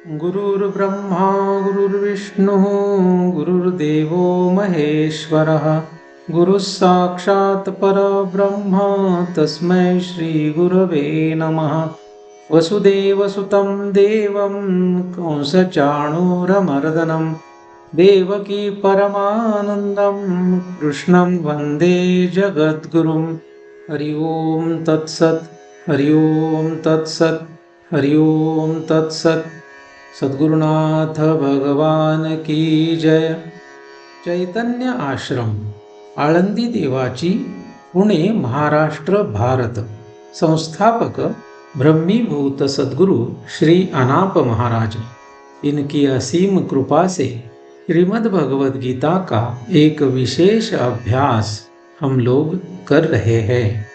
गुरुर्ब्रह्मा गुरुर्विष्णुः गुरुर्देवो महेश्वरः गुरुः साक्षात् परब्रह्म तस्मै श्रीगुरवे नमः। वसुदेवसुतं देवं कंसचाणूरमर्दनं देवकी परमानन्दं कृष्णं वन्दे जगद्गुरुं। हरि ओं तत्सत् हरि ओं तत्सत् हरि ओं तत्सत्। सद्गुरुनाथ भगवान की जय। चैतन्य आश्रम आळंदी देवाची, पुणे महाराष्ट्र भारत। संस्थापक ब्रह्मीभूत सद्गुरु श्री अनाप महाराज। इनकी असीम कृपा से श्रीमद् भगवद गीता का एक विशेष अभ्यास हम लोग कर रहे हैं।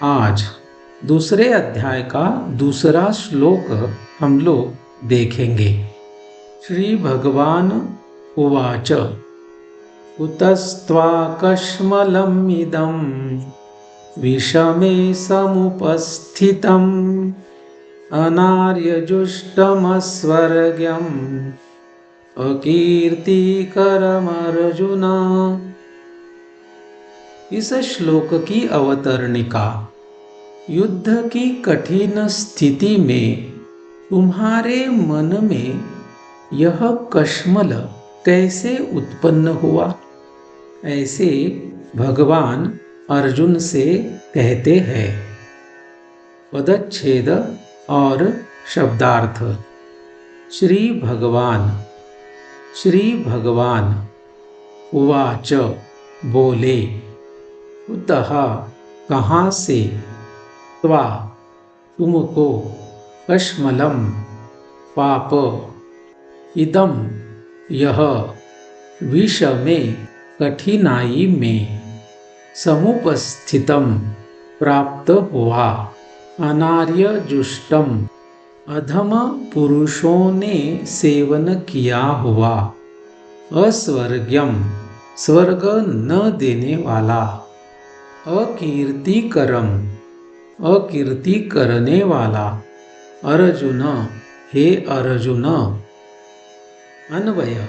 आज दूसरे अध्याय का दूसरा श्लोक हम लोग देखेंगे। श्री भगवान उवाच कुतस्त्वाकश्मलम् इदं विषमे समुपस्थितम् अनार्यजुष्टमस्वर्ग्यम् अकीर्तिकरमर्जुन। इस श्लोक की अवतरणिका। युद्ध की कठिन स्थिति में तुम्हारे मन में यह कश्मल कैसे उत्पन्न हुआ, ऐसे भगवान अर्जुन से कहते हैं। पदच्छेद और शब्दार्थ। श्री भगवान उवाच बोले, कुतः कहाँ से, त्वा तुमको, कश्मलम पाप, इदम यह, विष में कठिनाई में, समुपस्थितम प्राप्त हुआ, अनार्य जुष्टम अधम पुरुषों ने सेवन किया हुआ, अस्वर्ग्यम स्वर्ग न देने वाला, अकीर्तिकरम अकीर्ति करने वाला, अर्जुन हे अर्जुन। अन्वय।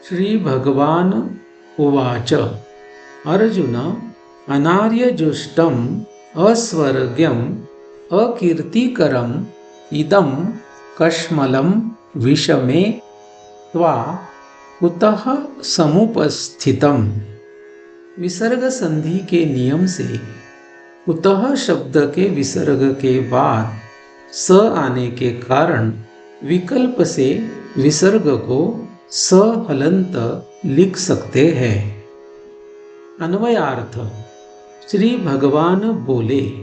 श्री भगवान उवाच अर्जुन अनार्यजुष्टम अस्वर्ग्यम अकीर्तिकरम इदं कश्मलं विषमे त्वा कुतः समुपस्थितम। विसर्ग संधि के नियम से कुतः शब्द के विसर्ग के बाद स आने के कारण विकल्प से विसर्ग को स हलंत लिख सकते हैं। अन्वयार्थ। श्री भगवान बोले,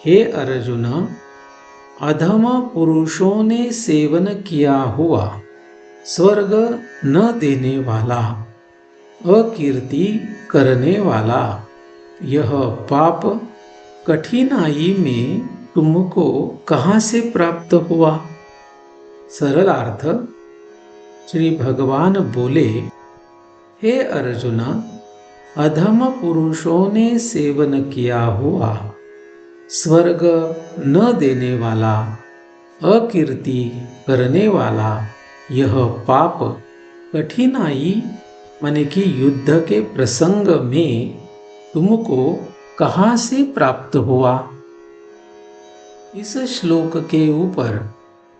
हे अर्जुन, अधम पुरुषों ने सेवन किया हुआ, स्वर्ग न देने वाला, अकीर्ति करने वाला यह पाप कठिनाई में तुमको कहाँ से प्राप्त हुआ। सरल अर्थ। श्री भगवान बोले, हे अर्जुन, अधम पुरुषों ने सेवन किया हुआ, स्वर्ग न देने वाला, अकीर्ति करने वाला यह पाप कठिनाई माने कि युद्ध के प्रसंग में तुमको कहाँ से प्राप्त हुआ। इस श्लोक के ऊपर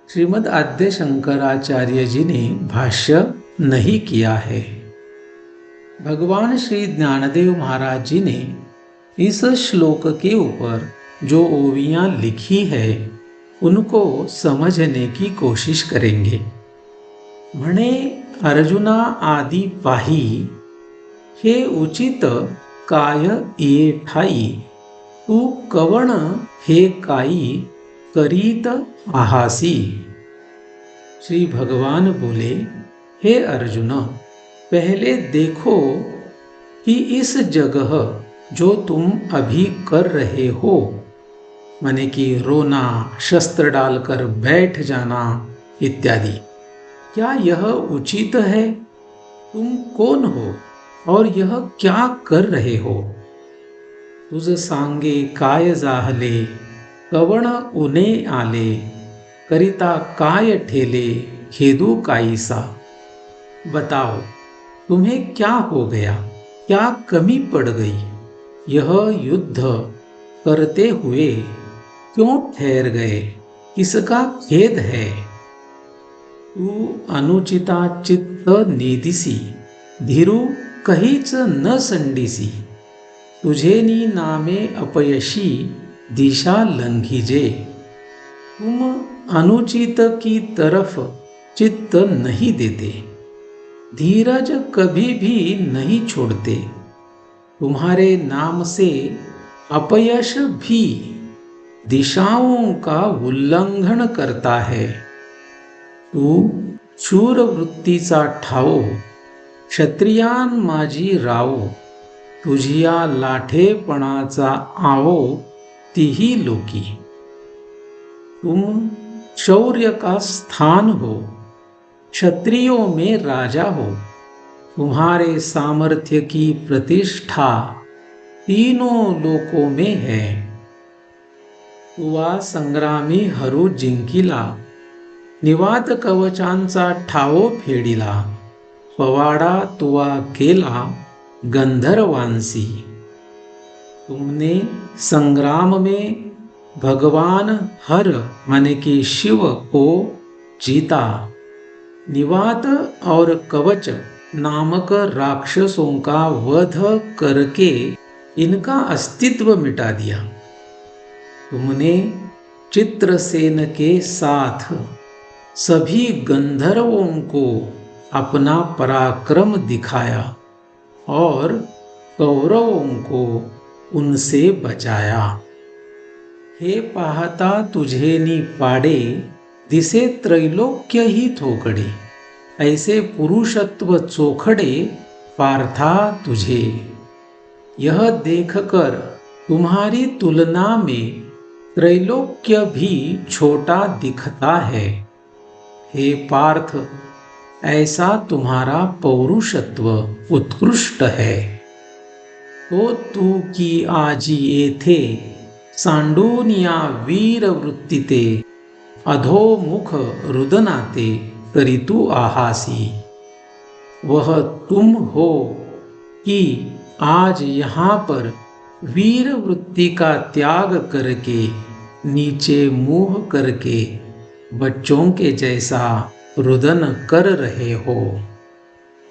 श्रीमद् आद्य शंकराचार्य जी ने भाष्य नहीं किया है। भगवान श्री ज्ञानदेव महाराज जी ने इस श्लोक के ऊपर जो ओवियां लिखी है उनको समझने की कोशिश करेंगे। म्हणे अर्जुना आदि पाही, हे उचित काय ये ठाई, तू कवण हे काई करीत आहासी। श्री भगवान बोले, हे अर्जुन, पहले देखो कि इस जगह जो तुम अभी कर रहे हो, माने कि रोना, शस्त्र डालकर बैठ जाना इत्यादि, क्या यह उचित है? तुम कौन हो और यह क्या कर रहे हो? तुझ सांगे काय जाहले, कवण उने आले, करिता काय ठेले, खेदू काईसा। बताओ, तुम्हें क्या हो गया, क्या कमी पड़ गई? यह युद्ध करते हुए क्यों ठहर गए? किसका खेद है? तू अनुचिता चित्त नेदिसी, धीरू कहीच न संडीसी। तुझे नामे अपयशी दिशा लंघिजे। तुम अनुचित की तरफ चित्त नहीं देते, धीरज कभी भी नहीं छोड़ते। तुम्हारे नाम से अपयश भी दिशाओं का उल्लंघन करता है। तू शूर वृत्तीचा ठावो, क्षत्रियान माझी रावो। तुझिया लाठेपणाचा आवो तीही लोकी। तुम शौर्य का स्थान हो, क्षत्रियों में राजा हो। तुम्हारे सामर्थ्य की प्रतिष्ठा तीनों लोकों में है। तुवा संग्रामी हरू जिंकिला, निवात कवचांचा ठावो फेडिला। पवाडा तुवा केला गंधर्वांसी। तुमने संग्राम में भगवान हर माने कि शिव को जीता। निवात और कवच नामक राक्षसों का वध करके इनका अस्तित्व मिटा दिया। तुमने चित्रसेन के साथ सभी गंधर्वों को अपना पराक्रम दिखाया और कौरवों को उनसे बचाया। हे पाहता तुझे पाडे, दिसे त्रैलोक्य ही थोकड़े। ऐसे पुरुषत्व चोखड़े पार्था तुझे। यह देखकर तुम्हारी तुलना में त्रैलोक्य भी छोटा दिखता है। हे पार्थ, ऐसा तुम्हारा पौरुषत्व उत्कृष्ट है। तो तू की आजी येथे सांडूनिया वीर वृत्तीते, अधोमुख रुदनाते करितू आहासी। वह तुम हो कि आज यहाँ पर वीर वृत्ति का त्याग करके नीचे मुंह करके बच्चों के जैसा रुदन कर रहे हो।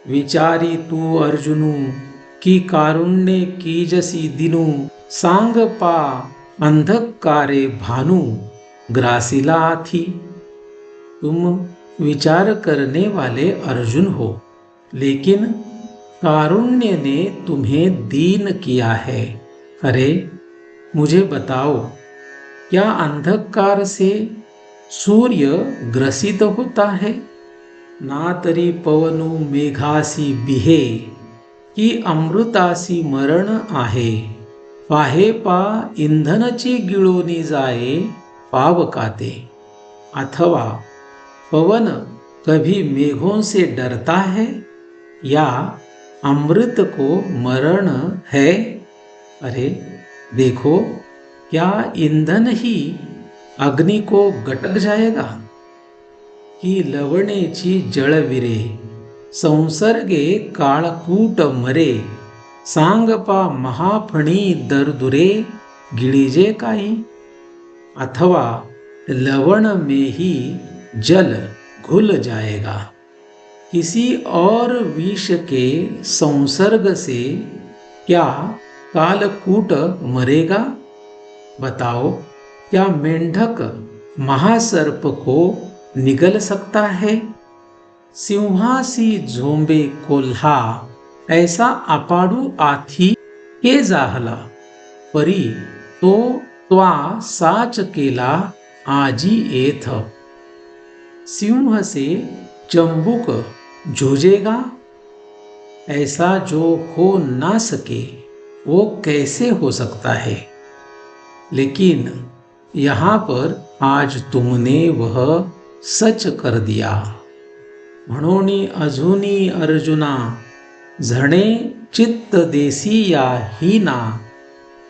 विचारी तू अर्जुनु की कारुण्य कीजसी दिनु, सांग पा अंधकारे भानु ग्रासिला थी। तुम विचार करने वाले अर्जुन हो, लेकिन कारुण्य ने तुम्हें दीन किया है। अरे मुझे बताओ, क्या अंधकार से सूर्य ग्रसित होता है? ना तरी पवनु मेघासी बिहे, की अमृतासी मरण आहे। पाहे पा इंधनची गिळोनी जाए पावकाते। अथवा पवन कभी मेघों से डरता है या अमृत को मरण है? अरे देखो, क्या ईंधन ही अग्नि को गटक जाएगा? की लवणेची जळविरे, संसर्गे काळकूट मरे। सांगपा महाफणी दरदुरे, गिळीजे काही। अथवा लवण में ही जल घुल जाएगा। किसी और विष के संसर्ग से क्या कालकूट मरेगा? बताओ, क्या मेंढक महासर्प को निगल सकता है? सिंहासी झोंबे कोल्हा, ऐसा अपाडू आथी के जाहला। परी तो त्वा साच केला आजी एथ। सिंह से चंबुक जूझेगा? ऐसा जो हो ना सके वो कैसे हो सकता है? लेकिन यहाँ पर आज तुमने वह सच कर दिया। म्हणोनी अजूनी अर्जुना, झणे चित्त देसी या हीना।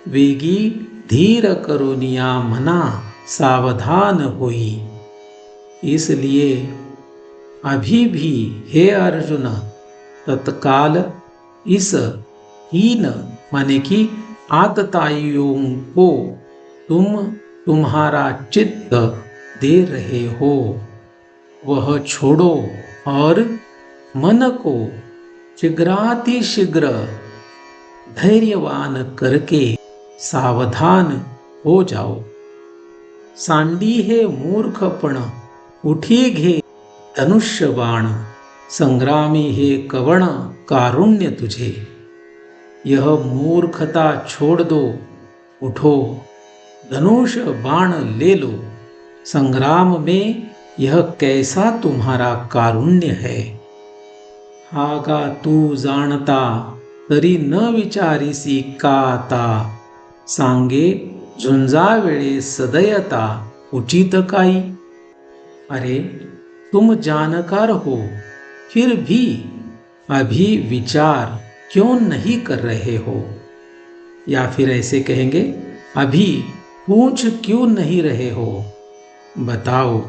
वेगी धीर करुनिया मना, सावधान होई। इसलिए अभी भी हे अर्जुन तत्काल इस हीन माने कि आतताइयों को तुम तुम्हारा चित्त दे रहे हो वह छोड़ो और मन को शीघ्रातिशीघ्र धैर्यवान करके सावधान हो जाओ। सांडी हे मूर्खपण उठी घे धनुष्य बाण संग्रामी हे कवण कारुण्य तुझे। यह मूर्खता छोड़ दो उठो धनुष बाण ले लो संग्राम में यह कैसा तुम्हारा कारुण्य है। हागा तू जाणता तरी न विचारिसी का आता सांगे झुंजा वेळे सदयता उचित काई। अरे तुम जानकार हो फिर भी अभी विचार क्यों नहीं कर रहे हो, या फिर ऐसे कहेंगे अभी पूछ क्यों नहीं रहे हो। बताओ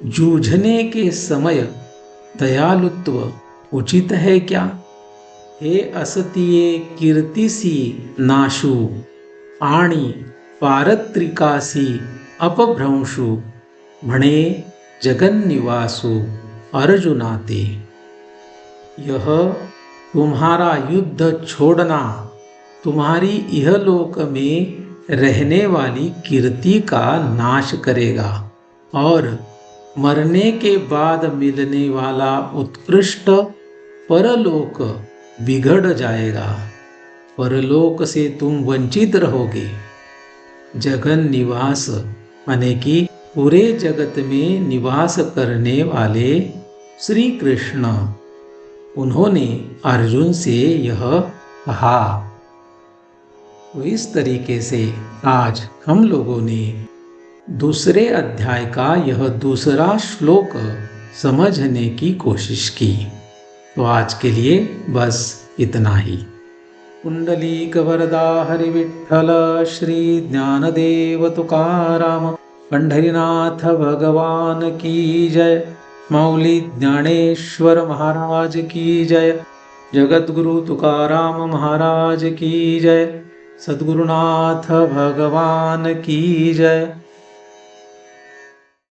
जूझने के समय दयालुत्व उचित है क्या। हे असतिये कीर्तिसी नाशू आणि पारत्रिकासी अपभ्रंशु म्हणे जगन्निवासु अर्जुनाते। यह तुम्हारा युद्ध छोड़ना तुम्हारी इहलोक में रहने वाली कीर्ति का नाश करेगा और मरने के बाद मिलने वाला उत्कृष्ट परलोक बिगड़ जाएगा। परलोक से तुम वंचित रहोगे। जगन निवास माने कि पूरे जगत में निवास करने वाले श्री कृष्ण उन्होंने अर्जुन से यह कहा। तो इस तरीके से आज हम लोगों ने दूसरे अध्याय का यह दूसरा श्लोक समझने की कोशिश की। तो आज के लिए बस इतना ही। पुंडलीक वरदा हरि विठ्ठल श्री ज्ञानदेव तुकाराम पंढरीनाथ भगवान की जय। माऊली ज्ञानेश्वर महाराज की जय। जगद्गुरु तुकाराम महाराज की जय। सद्गुरुनाथ भगवान की जय।